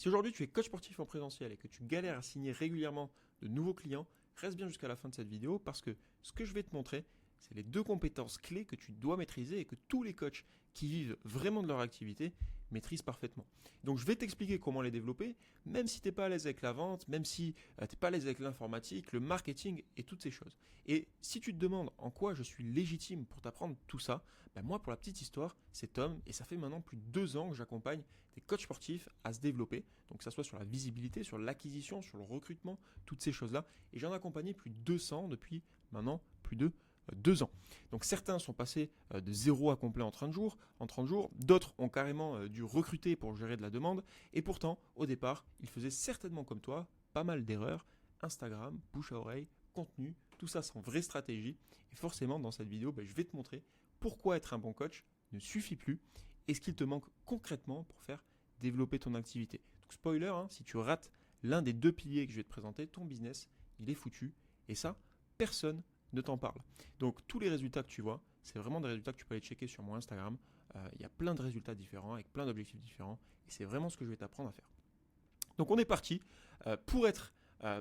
Si aujourd'hui tu es coach sportif en présentiel et que tu galères à signer régulièrement de nouveaux clients, reste bien jusqu'à la fin de cette vidéo parce que ce que je vais te montrer, c'est les 2 compétences clés que tu dois maîtriser et que tous les coachs qui vivent vraiment de leur activité maîtrisent parfaitement. Donc je vais t'expliquer comment les développer, même si tu n'es pas à l'aise avec la vente, même si tu n'es pas à l'aise avec l'informatique, le marketing et toutes ces choses. Et si tu te demandes en quoi je suis légitime pour t'apprendre tout ça, ben moi pour la petite histoire, c'est Tom et ça fait maintenant plus de 2 ans que j'accompagne des coachs sportifs à se développer, donc que ça soit sur la visibilité, sur l'acquisition, sur le recrutement, toutes ces choses-là. Et j'en ai accompagné plus de 200 depuis maintenant plus de 2 ans. Donc certains sont passés de 0 à complet en 30 jours, d'autres ont carrément dû recruter pour gérer de la demande, et pourtant, au départ, ils faisaient certainement comme toi, pas mal d'erreurs, Instagram, bouche à oreille, contenu, tout ça sans vraie stratégie, et forcément dans cette vidéo, je vais te montrer pourquoi être un bon coach ne suffit plus, et ce qu'il te manque concrètement pour faire développer ton activité. Donc spoiler, si tu rates l'un des 2 piliers que je vais te présenter, ton business, il est foutu, et ça, personne ne t'en parle. Donc tous les résultats que tu vois, c'est vraiment des résultats que tu peux aller checker sur mon Instagram. Il y a plein de résultats différents avec plein d'objectifs différents et c'est vraiment ce que je vais t'apprendre à faire. Donc on est parti. Pour être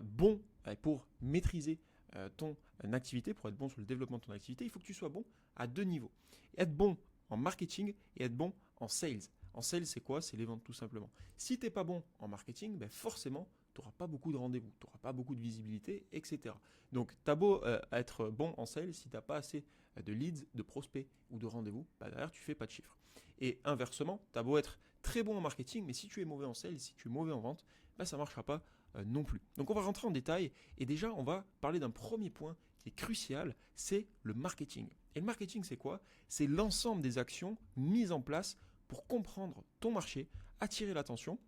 bon et pour maîtriser ton activité, pour être bon sur le développement de ton activité, il faut que tu sois bon à 2 niveaux. Être bon en marketing et être bon en sales. En sales, c'est quoi? C'est les ventes tout simplement. Si tu n'es pas bon en marketing, forcément, tu n'auras pas beaucoup de rendez-vous, tu n'auras pas beaucoup de visibilité, etc. Donc, tu as beau être bon en sales, si tu n'as pas assez de leads, de prospects ou de rendez-vous, derrière, tu ne fais pas de chiffres. Et inversement, tu as beau être très bon en marketing, mais si tu es mauvais en sales, si tu es mauvais en vente, ça ne marchera pas non plus. Donc, on va rentrer en détail et déjà, on va parler d'un premier point qui est crucial, c'est le marketing. Et le marketing, c'est quoi? C'est l'ensemble des actions mises en place pour comprendre ton marché, attirer l'attention,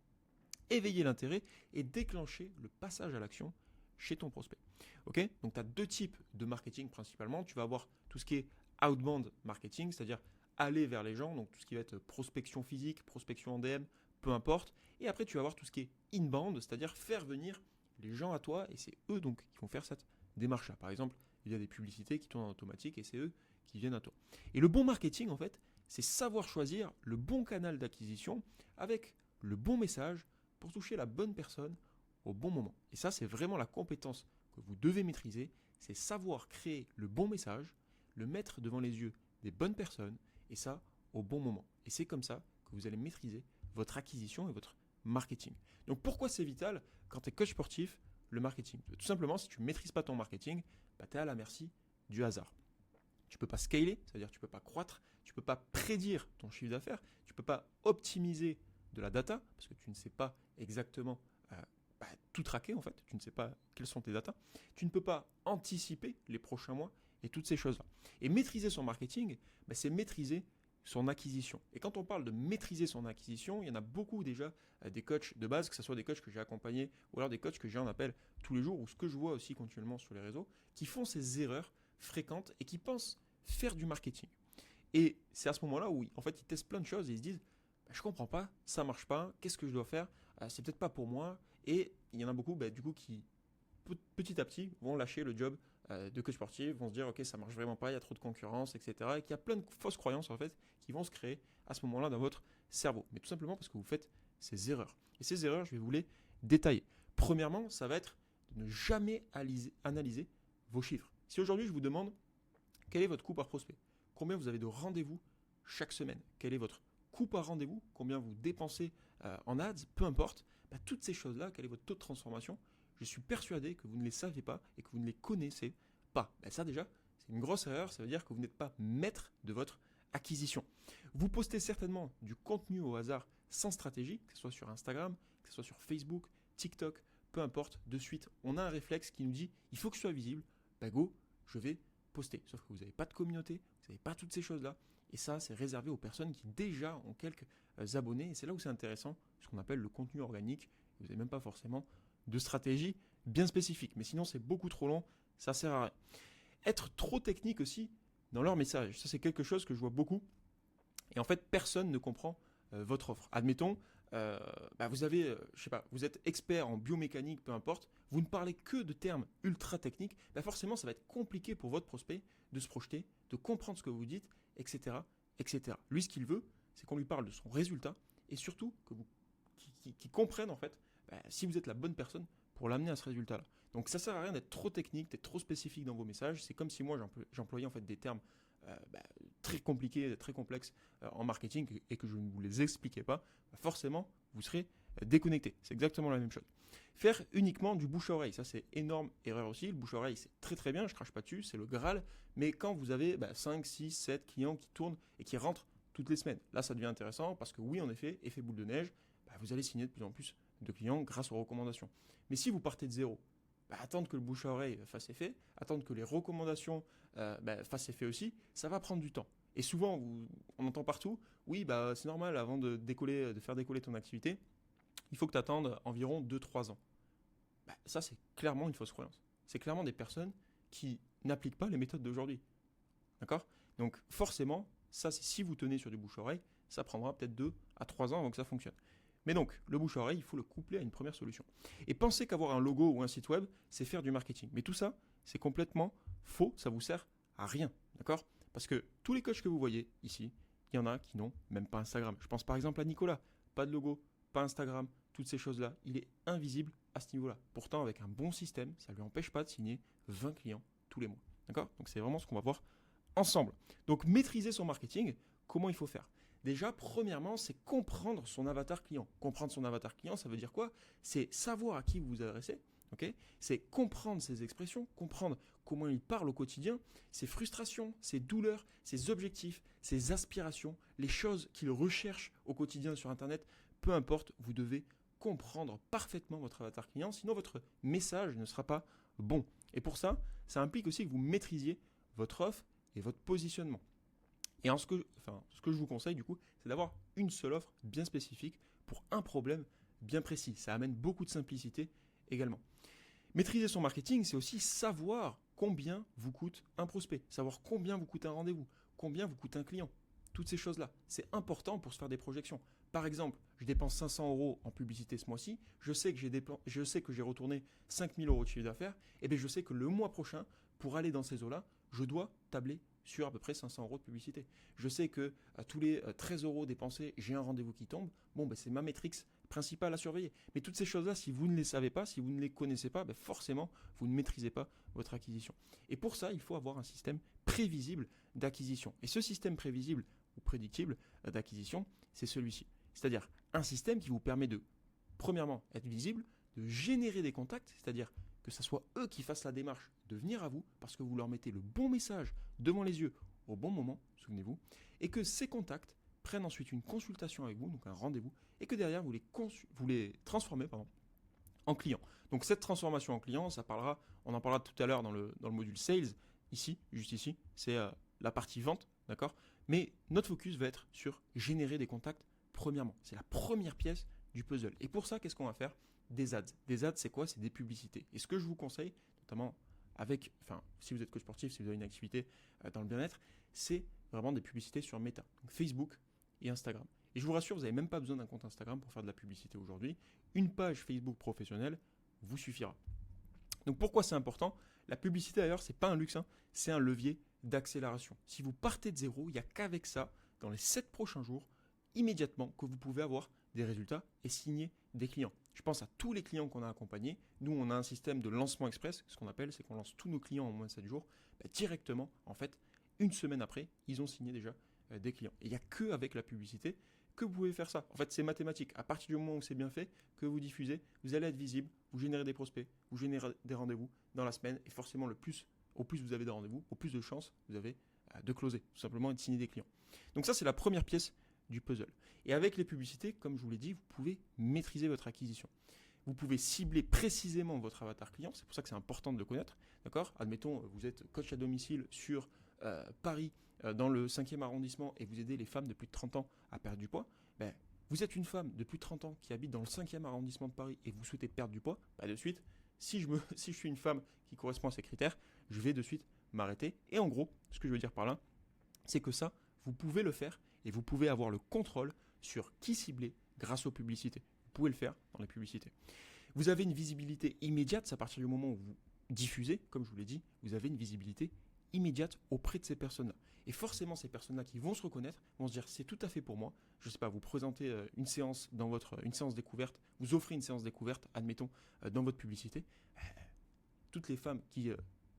éveiller l'intérêt et déclencher le passage à l'action chez ton prospect. Ok? Donc tu as 2 types de marketing principalement. Tu vas avoir tout ce qui est outbound marketing, c'est-à-dire aller vers les gens, donc tout ce qui va être prospection physique, prospection en DM, peu importe. Et après tu vas avoir tout ce qui est inbound, c'est-à-dire faire venir les gens à toi et c'est eux donc qui vont faire cette démarche-là. Par exemple, il y a des publicités qui tournent en automatique et c'est eux qui viennent à toi. Et le bon marketing en fait, c'est savoir choisir le bon canal d'acquisition avec le bon message pour toucher la bonne personne au bon moment. Et ça, c'est vraiment la compétence que vous devez maîtriser, c'est savoir créer le bon message, le mettre devant les yeux des bonnes personnes, et ça au bon moment. Et c'est comme ça que vous allez maîtriser votre acquisition et votre marketing. Donc pourquoi c'est vital quand tu es coach sportif, le marketing? Tout simplement, si tu ne maîtrises pas ton marketing, tu es à la merci du hasard. Tu ne peux pas scaler, c'est-à-dire tu ne peux pas croître, tu ne peux pas prédire ton chiffre d'affaires, tu ne peux pas optimiser de la data, parce que tu ne sais pas exactement tout traquer en fait, tu ne sais pas quelles sont tes datas, tu ne peux pas anticiper les prochains mois et toutes ces choses-là. Et maîtriser son marketing, c'est maîtriser son acquisition. Et quand on parle de maîtriser son acquisition, il y en a beaucoup déjà des coachs de base, que ce soit des coachs que j'ai accompagnés ou alors des coachs que j'en appelle tous les jours, ou ce que je vois aussi continuellement sur les réseaux, qui font ces erreurs fréquentes et qui pensent faire du marketing. Et c'est à ce moment-là où en fait ils testent plein de choses et ils se disent je comprends pas, ça marche pas, qu'est-ce que je dois faire? C'est peut-être pas pour moi. Et il y en a beaucoup du coup qui petit à petit vont lâcher le job de coach sportif, vont se dire ok ça marche vraiment pas, il y a trop de concurrence, etc. Et qu'il y a plein de fausses croyances en fait qui vont se créer à ce moment-là dans votre cerveau. Mais tout simplement parce que vous faites ces erreurs. Et ces erreurs, je vais vous les détailler. Premièrement, ça va être de ne jamais analyser vos chiffres. Si aujourd'hui je vous demande quel est votre coût par prospect, combien vous avez de rendez-vous chaque semaine, quel est votre coût par rendez-vous, combien vous dépensez en ads, peu importe, toutes ces choses-là, quel est votre taux de transformation, je suis persuadé que vous ne les savez pas et que vous ne les connaissez pas. Ça déjà, c'est une grosse erreur, ça veut dire que vous n'êtes pas maître de votre acquisition. Vous postez certainement du contenu au hasard sans stratégie, que ce soit sur Instagram, que ce soit sur Facebook, TikTok, peu importe, de suite, on a un réflexe qui nous dit, il faut que je sois visible, go, je vais poster. Sauf que vous n'avez pas de communauté, vous n'avez pas toutes ces choses-là. Et ça, c'est réservé aux personnes qui déjà ont quelques abonnés. Et c'est là où c'est intéressant, ce qu'on appelle le contenu organique. Vous n'avez même pas forcément de stratégie bien spécifique. Mais sinon, c'est beaucoup trop long, ça sert à rien. Être trop technique aussi dans leur message. Ça, c'est quelque chose que je vois beaucoup. Et en fait, personne ne comprend votre offre. Admettons, vous avez, vous êtes expert en biomécanique, peu importe, vous ne parlez que de termes ultra techniques, forcément, ça va être compliqué pour votre prospect de se projeter, de comprendre ce que vous dites, etc., etc. Lui, ce qu'il veut, c'est qu'on lui parle de son résultat et surtout qui comprennent en fait si vous êtes la bonne personne pour l'amener à ce résultat-là. Donc ça sert à rien d'être trop technique, d'être trop spécifique dans vos messages. C'est comme si moi j'employais en fait des termes très compliqués, très complexes en marketing et que je ne vous les expliquais pas. Forcément, vous serez déconnecté. C'est exactement la même chose. Faire uniquement du bouche à oreille, ça c'est énorme erreur aussi. Le bouche à oreille c'est très très bien, je crache pas dessus, c'est le Graal. Mais quand vous avez 5, 6, 7 clients qui tournent et qui rentrent toutes les semaines, là ça devient intéressant parce que oui en effet, effet boule de neige, vous allez signer de plus en plus de clients grâce aux recommandations. Mais si vous partez de zéro, attendre que le bouche à oreille fasse effet, attendre que les recommandations fassent effet aussi, ça va prendre du temps. Et souvent, on entend partout, oui, c'est normal, avant de faire décoller ton activité, il faut que tu attendes environ 2-3 ans. Ça, c'est clairement une fausse croyance. C'est clairement des personnes qui n'appliquent pas les méthodes d'aujourd'hui. D'accord ? Donc forcément, ça, c'est si vous tenez sur du bouche à oreille, ça prendra peut-être 2 à 3 ans avant que ça fonctionne. Mais donc, le bouche à oreille, il faut le coupler à une première solution. Et pensez qu'avoir un logo ou un site web, c'est faire du marketing. Mais tout ça, c'est complètement faux, ça vous sert à rien, d'accord ? Parce que tous les coachs que vous voyez ici, il y en a qui n'ont même pas Instagram. Je pense par exemple à Nicolas, pas de logo, pas Instagram, toutes ces choses-là, il est invisible à ce niveau-là. Pourtant, avec un bon système, ça ne lui empêche pas de signer 20 clients tous les mois, d'accord ? Donc c'est vraiment ce qu'on va voir ensemble. Donc maîtriser son marketing, comment il faut faire ? Déjà, premièrement, c'est comprendre son avatar client. Comprendre son avatar client, ça veut dire quoi ? C'est savoir à qui vous vous adressez. Okay ? C'est comprendre ses expressions, comprendre comment il parle au quotidien, ses frustrations, ses douleurs, ses objectifs, ses aspirations, les choses qu'il recherche au quotidien sur Internet. Peu importe, vous devez comprendre parfaitement votre avatar client, sinon votre message ne sera pas bon. Et pour ça, ça implique aussi que vous maîtrisiez votre offre et votre positionnement. Et ce que je vous conseille du coup, c'est d'avoir une seule offre bien spécifique pour un problème bien précis. Ça amène beaucoup de simplicité également. Maîtriser son marketing, c'est aussi savoir combien vous coûte un prospect, savoir combien vous coûte un rendez-vous, combien vous coûte un client. Toutes ces choses-là, c'est important pour se faire des projections. Par exemple, je dépense 500 € en publicité ce mois-ci, je sais que j'ai retourné 5 000 € de chiffre d'affaires, et bien je sais que le mois prochain, pour aller dans ces eaux-là, je dois tabler sur à peu près 500 € de publicité. Je sais que à tous les 13 € dépensés, j'ai un rendez-vous qui tombe. C'est ma métrique principale à surveiller. Mais toutes ces choses-là, si vous ne les savez pas, si vous ne les connaissez pas, forcément, vous ne maîtrisez pas votre acquisition. Et pour ça, il faut avoir un système prévisible d'acquisition. Et ce système prévisible ou prédictible d'acquisition, c'est celui-ci. C'est-à-dire un système qui vous permet de, premièrement, être visible, de générer des contacts, c'est-à-dire que ce soit eux qui fassent la démarche de venir à vous parce que vous leur mettez le bon message devant les yeux au bon moment, souvenez-vous, et que ces contacts prennent ensuite une consultation avec vous, donc un rendez-vous, et que derrière vous les transformez en clients. Donc cette transformation en client, on en parlera tout à l'heure dans le module Sales, juste ici, c'est la partie vente, d'accord ? Mais notre focus va être sur générer des contacts premièrement. C'est la première pièce du puzzle. Et pour ça, qu'est-ce qu'on va faire ? Des ads. Des ads, c'est quoi ? C'est des publicités. Et ce que je vous conseille, notamment si vous êtes coach sportif, si vous avez une activité dans le bien-être, c'est vraiment des publicités sur Meta, donc Facebook et Instagram. Et je vous rassure, vous n'avez même pas besoin d'un compte Instagram pour faire de la publicité aujourd'hui. Une page Facebook professionnelle vous suffira. Donc pourquoi c'est important ? La publicité d'ailleurs, ce n'est pas un luxe, c'est un levier d'accélération. Si vous partez de zéro, il n'y a qu'avec ça, dans les 7 prochains jours, immédiatement, que vous pouvez avoir des résultats et signer des clients. Je pense à tous les clients qu'on a accompagnés. Nous, on a un système de lancement express. Ce qu'on appelle, c'est qu'on lance tous nos clients en moins de 7 jours. Directement, en fait, une semaine après, ils ont signé déjà des clients. Et il n'y a qu'avec la publicité que vous pouvez faire ça. En fait, c'est mathématique. À partir du moment où c'est bien fait, que vous diffusez, vous allez être visible, vous générez des prospects, vous générez des rendez-vous dans la semaine. Et forcément, au plus vous avez de rendez-vous, au plus de chances vous avez de closer, tout simplement, et de signer des clients. Donc ça, c'est la première pièce du puzzle. Et avec les publicités, comme je vous l'ai dit, vous pouvez maîtriser votre acquisition. Vous pouvez cibler précisément votre avatar client, c'est pour ça que c'est important de le connaître. D'accord ? Admettons, vous êtes coach à domicile sur Paris, dans le 5e arrondissement, et vous aidez les femmes de plus de 30 ans à perdre du poids. Vous êtes une femme de plus de 30 ans qui habite dans le 5e arrondissement de Paris et vous souhaitez perdre du poids, de suite, si je suis une femme qui correspond à ces critères, je vais de suite m'arrêter. Et en gros, ce que je veux dire par là, c'est que ça, vous pouvez le faire et vous pouvez avoir le contrôle sur qui cibler grâce aux publicités. Vous pouvez le faire dans les publicités. Vous avez une visibilité immédiate, c'est à partir du moment où vous diffusez, comme je vous l'ai dit, vous avez une visibilité immédiate auprès de ces personnes-là. Et forcément, ces personnes-là qui vont se reconnaître vont se dire c'est tout à fait pour moi. Je ne sais pas, vous présentez une séance une séance découverte, vous offrez une séance découverte, admettons, dans votre publicité. Toutes les femmes qui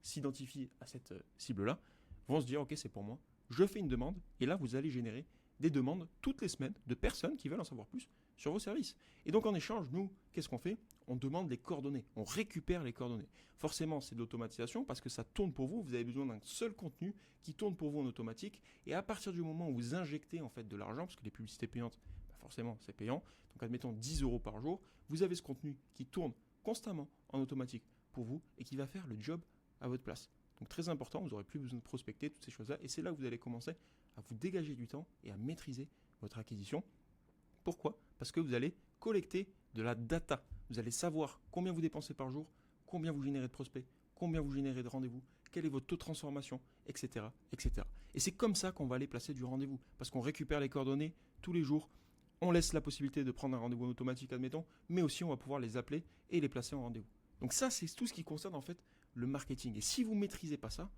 s'identifient à cette cible-là vont se dire ok, c'est pour moi. Je fais une demande et là, vous allez générer des demandes toutes les semaines de personnes qui veulent en savoir plus sur vos services. Et donc en échange, nous, qu'est-ce qu'on fait? On demande les coordonnées, on récupère les coordonnées. Forcément, c'est de l'automatisation parce que ça tourne pour vous, vous avez besoin d'un seul contenu qui tourne pour vous en automatique. Et à partir du moment où vous injectez en fait de l'argent, parce que les publicités payantes, forcément c'est payant, donc admettons 10 € par jour, vous avez ce contenu qui tourne constamment en automatique pour vous et qui va faire le job à votre place. Donc très important, vous n'aurez plus besoin de prospecter, toutes ces choses-là. Et c'est là que vous allez commencer à vous dégager du temps et à maîtriser votre acquisition. Pourquoi? Parce que vous allez collecter de la data. Vous allez savoir combien vous dépensez par jour, combien vous générez de prospects, combien vous générez de rendez-vous, quel est votre taux de transformation, etc. etc. Et c'est comme ça qu'on va aller placer du rendez-vous. Parce qu'on récupère les coordonnées tous les jours. On laisse la possibilité de prendre un rendez-vous en automatique, admettons, mais aussi on va pouvoir les appeler et les placer en rendez-vous. Donc ça, c'est tout ce qui concerne en fait le marketing. Et si vous ne maîtrisez pas ça,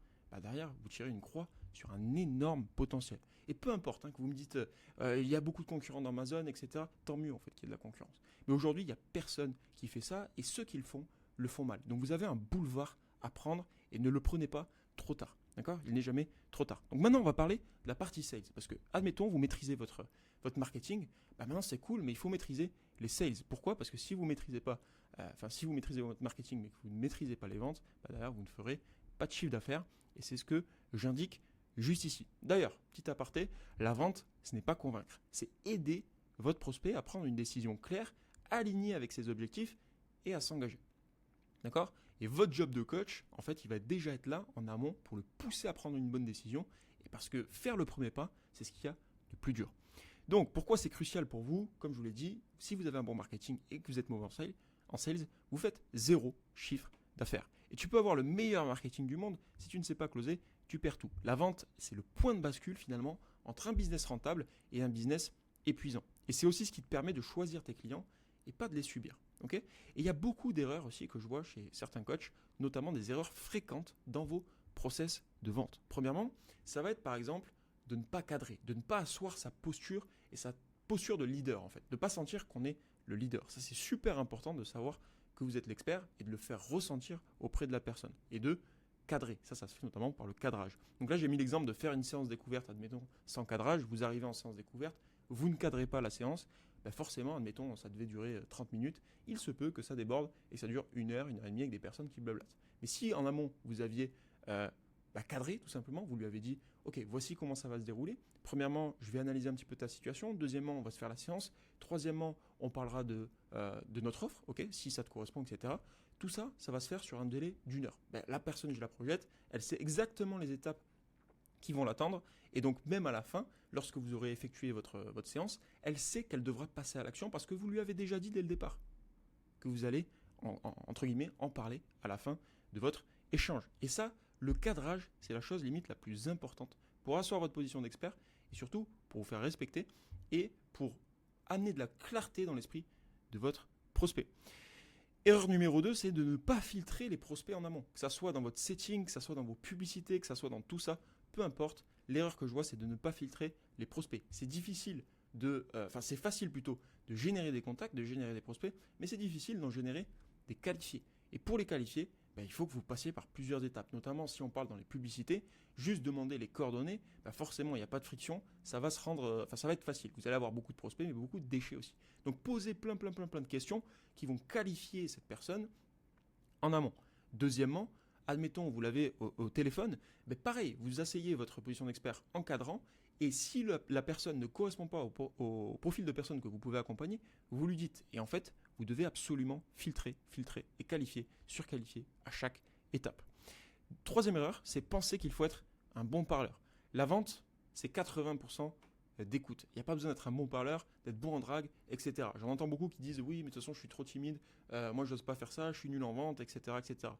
derrière, vous tirez une croix sur un énorme potentiel. Et peu importe que vous me dites, il y a beaucoup de concurrents dans Amazon, etc. Tant mieux en fait qu'il y ait de la concurrence. Mais aujourd'hui, il n'y a personne qui fait ça et ceux qui le font mal. Donc vous avez un boulevard à prendre et ne le prenez pas trop tard. D'accord? Il n'est jamais trop tard. Donc maintenant, on va parler de la partie sales. Parce que, admettons, vous maîtrisez votre marketing. Maintenant, c'est cool, mais il faut maîtriser les sales. Pourquoi? Parce que si vous ne maîtrisez pas, si vous maîtrisez votre marketing, mais que vous ne maîtrisez pas les ventes, derrière, vous ne ferez pas de chiffre d'affaires. Et c'est ce que j'indique juste ici. D'ailleurs, petit aparté, la vente, ce n'est pas convaincre. C'est aider votre prospect à prendre une décision claire, alignée avec ses objectifs et à s'engager. D'accord? Et votre job de coach, en fait, il va déjà être là en amont pour le pousser à prendre une bonne décision. Et parce que faire le premier pas, c'est ce qu'il y a de plus dur. Donc, pourquoi c'est crucial pour vous? Comme je vous l'ai dit, si vous avez un bon marketing et que vous êtes mauvais en sales, vous faites 0 chiffre d'affaires. Et tu peux avoir le meilleur marketing du monde, si tu ne sais pas closer, tu perds tout. La vente, c'est le point de bascule finalement entre un business rentable et un business épuisant. Et c'est aussi ce qui te permet de choisir tes clients et pas de les subir. Okay? Et il y a beaucoup d'erreurs aussi que je vois chez certains coachs, notamment des erreurs fréquentes dans vos process de vente. Premièrement, ça va être par exemple de ne pas cadrer, de ne pas asseoir sa posture et sa posture de leader en fait, de ne pas sentir qu'on est le leader. Ça c'est super important de savoir que vous êtes l'expert et de le faire ressentir auprès de la personne. Et de cadrer, ça se fait notamment par le cadrage. Donc là j'ai mis l'exemple de faire une séance découverte, admettons sans cadrage, vous arrivez en séance découverte, vous ne cadrez pas la séance, forcément, admettons, ça devait durer 30 minutes, il se peut que ça déborde et que ça dure 1 heure, 1 heure et demie avec des personnes qui blablatent. Mais si en amont, vous aviez cadré tout simplement, vous lui avez dit, ok, voici comment ça va se dérouler. Premièrement, je vais analyser un petit peu ta situation. Deuxièmement, on va se faire la séance. Troisièmement, on parlera de notre offre, ok, si ça te correspond, etc. Tout ça, ça va se faire sur un délai d'1 heure. La personne, je la projette, elle sait exactement les étapes qui vont l'attendre. Et donc, même à la fin, lorsque vous aurez effectué votre séance, elle sait qu'elle devra passer à l'action parce que vous lui avez déjà dit dès le départ que vous allez, entre guillemets, en parler à la fin de votre échange. Et ça, le cadrage, c'est la chose limite la plus importante pour asseoir votre position d'expert et surtout pour vous faire respecter et pour amener de la clarté dans l'esprit de votre prospect. Erreur numéro 2, c'est de ne pas filtrer les prospects en amont. Que ça soit dans votre setting, que ça soit dans vos publicités, que ça soit dans tout ça, peu importe. L'erreur que je vois, c'est de ne pas filtrer les prospects. C'est difficile c'est facile plutôt de générer des contacts, de générer des prospects, mais c'est difficile d'en générer des qualifiés. Et pour les qualifier, il faut que vous passiez par plusieurs étapes, notamment si on parle dans les publicités, juste demander les coordonnées, forcément il n'y a pas de friction, ça va être facile. Vous allez avoir beaucoup de prospects, mais beaucoup de déchets aussi. Donc posez plein de questions qui vont qualifier cette personne en amont. Deuxièmement, admettons, vous l'avez au téléphone, pareil, vous asseyez votre position d'expert en cadrant, et si la personne ne correspond pas au profil de personne que vous pouvez accompagner, vous lui dites. Et en fait, vous devez absolument filtrer et qualifier, surqualifier à chaque étape. Troisième erreur, c'est penser qu'il faut être un bon parleur. La vente, c'est 80% d'écoute. Il n'y a pas besoin d'être un bon parleur, d'être bon en drague, etc. J'en entends beaucoup qui disent « oui, mais de toute façon, je suis trop timide, moi, je n'ose pas faire ça, je suis nul en vente, etc. etc. »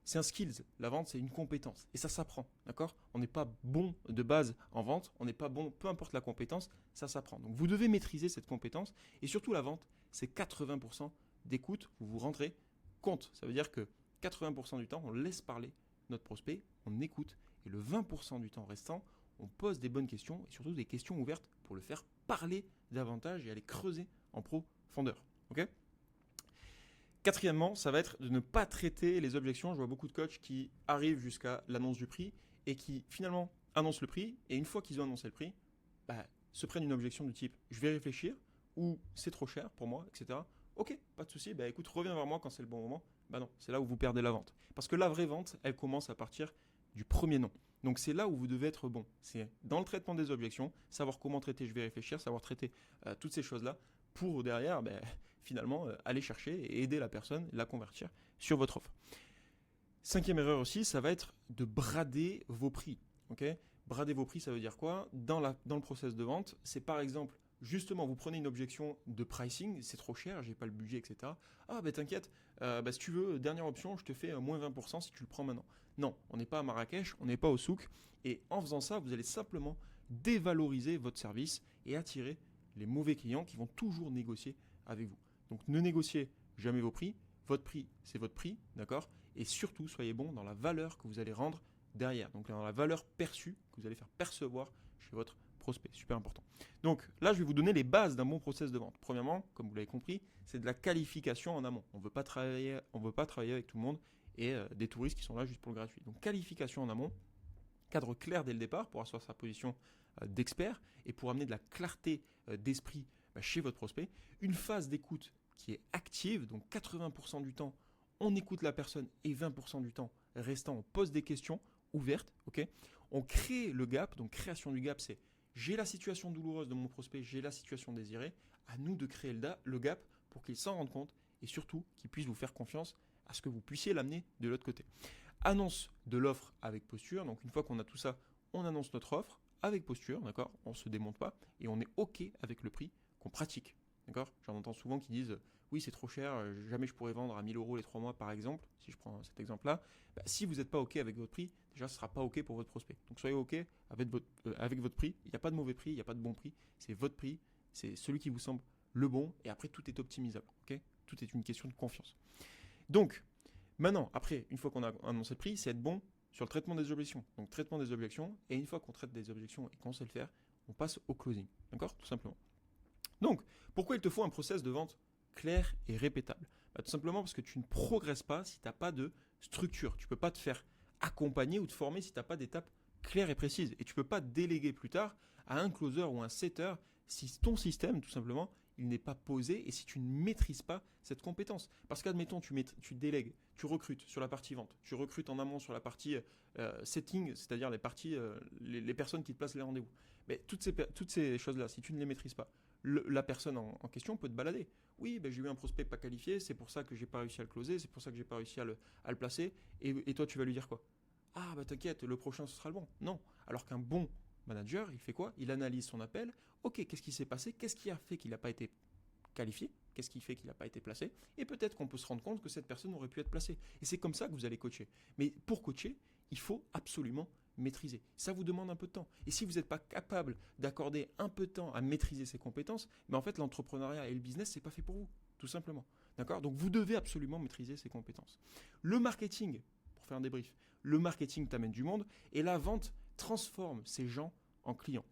C'est un skills. La vente, c'est une compétence. Et ça s'apprend, d'accord? On n'est pas bon de base en vente, on n'est pas bon, peu importe la compétence, ça s'apprend. Donc, vous devez maîtriser cette compétence. Et surtout, la vente, c'est 80% d'écoute. Vous vous rendrez compte. Ça veut dire que 80% du temps, on laisse parler notre prospect, on écoute Et le 20% du temps restant, on pose des bonnes questions et surtout des questions ouvertes pour le faire parler davantage et aller creuser en profondeur. Ok ? Quatrièmement, ça va être de ne pas traiter les objections. Je vois beaucoup de coachs qui arrivent jusqu'à l'annonce du prix et qui finalement annoncent le prix. Et une fois qu'ils ont annoncé le prix, se prennent une objection du type « je vais réfléchir » ou « c'est trop cher pour moi », etc. Ok, pas de souci, écoute, reviens vers moi quand c'est le bon moment. Non, c'est là où vous perdez la vente. Parce que la vraie vente, elle commence à partir du premier non. Donc c'est là où vous devez être bon. C'est dans le traitement des objections, savoir comment traiter, je vais réfléchir, savoir traiter toutes ces choses-là pour derrière, finalement, aller chercher et aider la personne, la convertir sur votre offre. Cinquième erreur aussi, ça va être de brader vos prix. Okay ? Brader vos prix, ça veut dire quoi ? Dans le process de vente, c'est par exemple, justement, vous prenez une objection de pricing, c'est trop cher, j'ai pas le budget, etc. Ah, t'inquiète, si tu veux, dernière option, je te fais moins 20% si tu le prends maintenant. Non, on n'est pas à Marrakech, on n'est pas au souk, et en faisant ça, vous allez simplement dévaloriser votre service et attirer les mauvais clients qui vont toujours négocier avec vous. Donc ne négociez jamais vos prix, votre prix, c'est votre prix, d'accord ? Et surtout, soyez bon dans la valeur que vous allez rendre derrière, donc dans la valeur perçue que vous allez faire percevoir chez votre prospect, super important. Donc là, je vais vous donner les bases d'un bon process de vente. Premièrement, comme vous l'avez compris, c'est de la qualification en amont. On ne veut pas travailler avec tout le monde et des touristes qui sont là juste pour le gratuit. Donc qualification en amont, cadre clair dès le départ pour asseoir sa position d'expert et pour amener de la clarté d'esprit chez votre prospect. Une phase d'écoute qui est active, donc 80% du temps, on écoute la personne et 20% du temps restant, on pose des questions ouvertes. Okay ? On crée le gap, donc création du gap, c'est j'ai la situation douloureuse de mon prospect, j'ai la situation désirée, à nous de créer le gap pour qu'il s'en rende compte et surtout qu'il puisse vous faire confiance à ce que vous puissiez l'amener de l'autre côté. Annonce de l'offre avec posture, donc une fois qu'on a tout ça, on annonce notre offre avec posture, d'accord ? On ne se démonte pas et on est OK avec le prix qu'on pratique. D'accord ? J'en entends souvent qui disent oui, c'est trop cher, jamais je pourrais vendre à 1000 € les 3 mois par exemple, si je prends cet exemple-là. Si vous n'êtes pas OK avec votre prix, déjà ce ne sera pas OK pour votre prospect. Donc soyez OK avec votre prix. Il n'y a pas de mauvais prix, il n'y a pas de bon prix. C'est votre prix, c'est celui qui vous semble le bon et après tout est optimisable. Okay ? Tout est une question de confiance. Donc, maintenant, après, une fois qu'on a annoncé le prix, c'est être bon sur le traitement des objections. Donc traitement des objections, et une fois qu'on traite des objections et qu'on sait le faire, on passe au closing. D'accord ? Tout simplement. Donc, pourquoi il te faut un process de vente clair et répétable ? Tout simplement parce que tu ne progresses pas si tu n'as pas de structure. Tu ne peux pas te faire accompagner ou te former si tu n'as pas d'étapes claires et précises. Et tu ne peux pas déléguer plus tard à un closer ou un setter si ton système, tout simplement, il n'est pas posé et si tu ne maîtrises pas cette compétence. Parce qu'admettons, tu délègues, tu recrutes sur la partie vente, tu recrutes en amont sur la partie setting, c'est-à-dire les personnes qui te placent les rendez-vous. Mais toutes ces choses-là, si tu ne les maîtrises pas, la personne en question peut te balader. Oui, j'ai eu un prospect pas qualifié, c'est pour ça que j'ai pas réussi à le closer, c'est pour ça que j'ai pas réussi à le placer. Et toi, tu vas lui dire quoi ? Ah, t'inquiète, le prochain, ce sera le bon. Non. Alors qu'un bon manager, il fait quoi ? Il analyse son appel. Ok, qu'est-ce qui s'est passé ? Qu'est-ce qui a fait qu'il n'a pas été qualifié ? Qu'est-ce qui fait qu'il n'a pas été placé ? Et peut-être qu'on peut se rendre compte que cette personne aurait pu être placée. Et c'est comme ça que vous allez coacher. Mais pour coacher, il faut absolument maîtriser. Ça vous demande un peu de temps. Et si vous n'êtes pas capable d'accorder un peu de temps à maîtriser ces compétences, en fait, l'entrepreneuriat et le business, c'est pas fait pour vous, tout simplement. D'accord ? Donc, vous devez absolument maîtriser ces compétences. Le marketing, pour faire un débrief, le marketing t'amène du monde et la vente transforme ces gens en clients.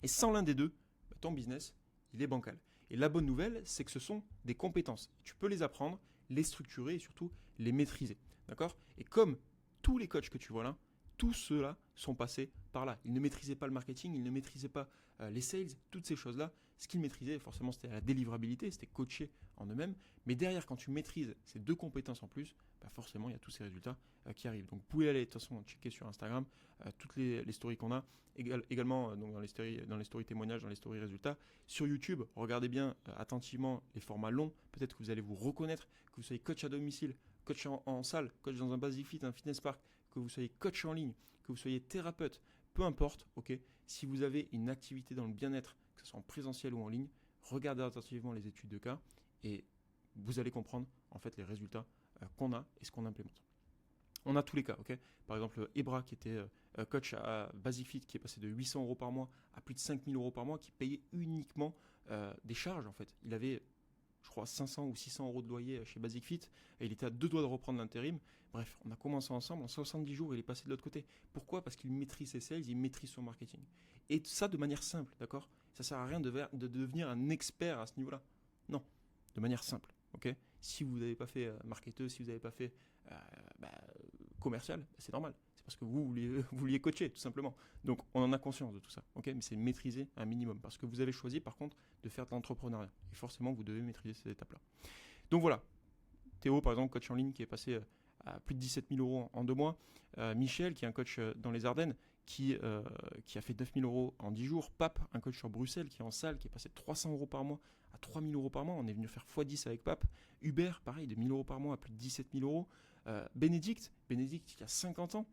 Et sans l'un des deux, ton business, il est bancal. Et la bonne nouvelle, c'est que ce sont des compétences. Tu peux les apprendre, les structurer et surtout les maîtriser. D'accord ? Et comme tous les coachs que tu vois là, tous ceux-là sont passés par là. Ils ne maîtrisaient pas le marketing, ils ne maîtrisaient pas les sales, toutes ces choses-là. Ce qu'ils maîtrisaient, forcément, c'était la délivrabilité, c'était coacher en eux-mêmes. Mais derrière, quand tu maîtrises ces deux compétences en plus, forcément, il y a tous ces résultats qui arrivent. Donc, vous pouvez aller, de toute façon, checker sur Instagram toutes les stories qu'on a, également donc dans les stories témoignages, dans les stories résultats. Sur YouTube, regardez bien attentivement les formats longs. Peut-être que vous allez vous reconnaître, que vous soyez coach à domicile, coach en salle, coach dans un Basic Fit, un Fitness Park, que vous soyez coach en ligne, que vous soyez thérapeute, peu importe, ok. Si vous avez une activité dans le bien-être, que ce soit en présentiel ou en ligne, regardez attentivement les études de cas et vous allez comprendre en fait les résultats qu'on a et ce qu'on implémente. On a tous les cas, ok. Par exemple, Ebra qui était coach à Basic Fit, qui est passé de 800 € par mois à plus de 5000 € par mois, qui payait uniquement des charges en fait. Il avait je crois, 500 ou 600 euros de loyer chez Basic Fit, et il était à 2 doigts de reprendre l'intérim. Bref, on a commencé ensemble, en 70 jours, il est passé de l'autre côté. Pourquoi? Parce qu'il maîtrise ses sales, il maîtrise son marketing. Et ça de manière simple, d'accord? Ça ne sert à rien de devenir un expert à ce niveau-là. Non, de manière simple, ok? Si vous n'avez pas fait marketeur, si vous n'avez pas fait commercial, c'est normal. C'est parce que vous vouliez coacher, tout simplement. Donc, on en a conscience de tout ça, ok? Mais c'est maîtriser un minimum, parce que vous avez choisi, par contre, de faire de l'entrepreneuriat. Et forcément, vous devez maîtriser ces étapes-là. Donc voilà, Théo, par exemple, coach en ligne qui est passé à plus de 17 000 euros en 2 mois. Michel, qui est un coach dans les Ardennes, qui a fait 9 000 euros en 10 jours. Pape, un coach sur Bruxelles, qui est en salle, qui est passé de 300 euros par mois à 3 000 euros par mois. On est venu faire x10 avec Pape. Hubert, pareil, de 1 000 euros par mois à plus de 17 000 euros. Bénédicte, qui a 50 ans,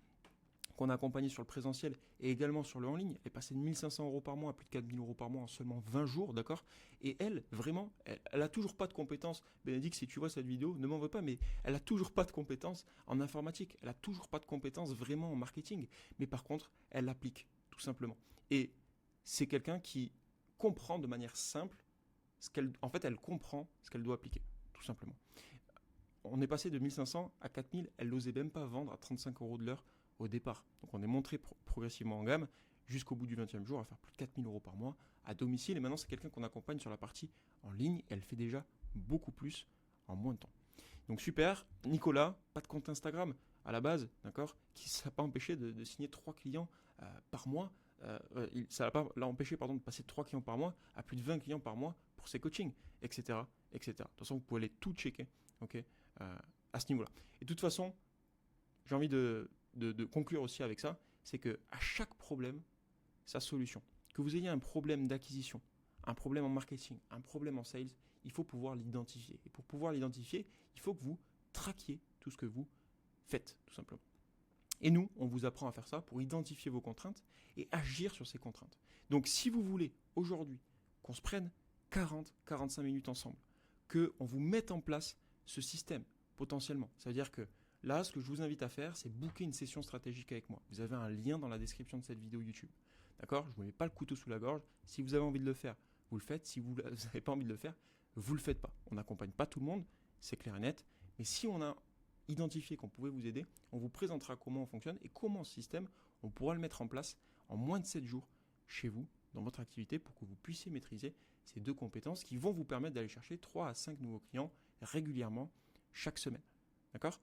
qu'on a accompagné sur le présentiel et également sur le en ligne, elle est passée de 1 500 euros par mois à plus de 4 000 euros par mois en seulement 20 jours, d'accord? Et elle, vraiment, elle a toujours pas de compétences. Bénédicte, si tu vois cette vidéo, ne m'en veux pas, mais elle a toujours pas de compétences en informatique, elle a toujours pas de compétences vraiment en marketing, mais par contre, elle l'applique, tout simplement. Et c'est quelqu'un qui comprend de manière simple elle comprend ce qu'elle doit appliquer, tout simplement. On est passé de 1 500 à 4 000, elle n'osait même pas vendre à 35 euros de l'heure au départ. Donc on est monté progressivement en gamme jusqu'au bout du 20e jour à faire plus de 4 000 euros par mois à domicile. Et maintenant, c'est quelqu'un qu'on accompagne sur la partie en ligne. Et elle fait déjà beaucoup plus en moins de temps. Donc super. Nicolas, pas de compte Instagram à la base, d'accord, qui ne s'est pas empêché de signer 3 clients par mois. Ça l'a pas empêché de passer de 3 clients par mois à plus de 20 clients par mois pour ses coachings, etc., etc. De toute façon, vous pouvez aller tout checker, ok, à ce niveau-là. Et de toute façon, j'ai envie de conclure aussi avec ça, c'est que à chaque problème, sa solution. Que vous ayez un problème d'acquisition, un problème en marketing, un problème en sales, il faut pouvoir l'identifier. Et pour pouvoir l'identifier, il faut que vous traquiez tout ce que vous faites, tout simplement. Et nous, on vous apprend à faire ça pour identifier vos contraintes et agir sur ces contraintes. Donc si vous voulez aujourd'hui qu'on se prenne 40-45 minutes ensemble, qu'on vous mette en place ce système potentiellement, ça veut dire que là, ce que je vous invite à faire, c'est booker une session stratégique avec moi. Vous avez un lien dans la description de cette vidéo YouTube. D'accord? Je ne vous mets pas le couteau sous la gorge. Si vous avez envie de le faire, vous le faites. Si vous n'avez pas envie de le faire, vous ne le faites pas. On n'accompagne pas tout le monde, c'est clair et net. Mais si on a identifié qu'on pouvait vous aider, on vous présentera comment on fonctionne et comment ce système, on pourra le mettre en place en moins de 7 jours chez vous, dans votre activité, pour que vous puissiez maîtriser ces 2 compétences qui vont vous permettre d'aller chercher 3 à 5 nouveaux clients régulièrement chaque semaine. D'accord?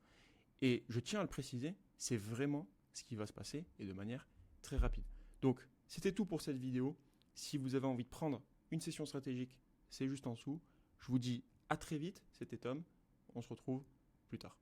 Et je tiens à le préciser, c'est vraiment ce qui va se passer et de manière très rapide. Donc, c'était tout pour cette vidéo. Si vous avez envie de prendre une session stratégique, c'est juste en dessous. Je vous dis à très vite, c'était Tom. On se retrouve plus tard.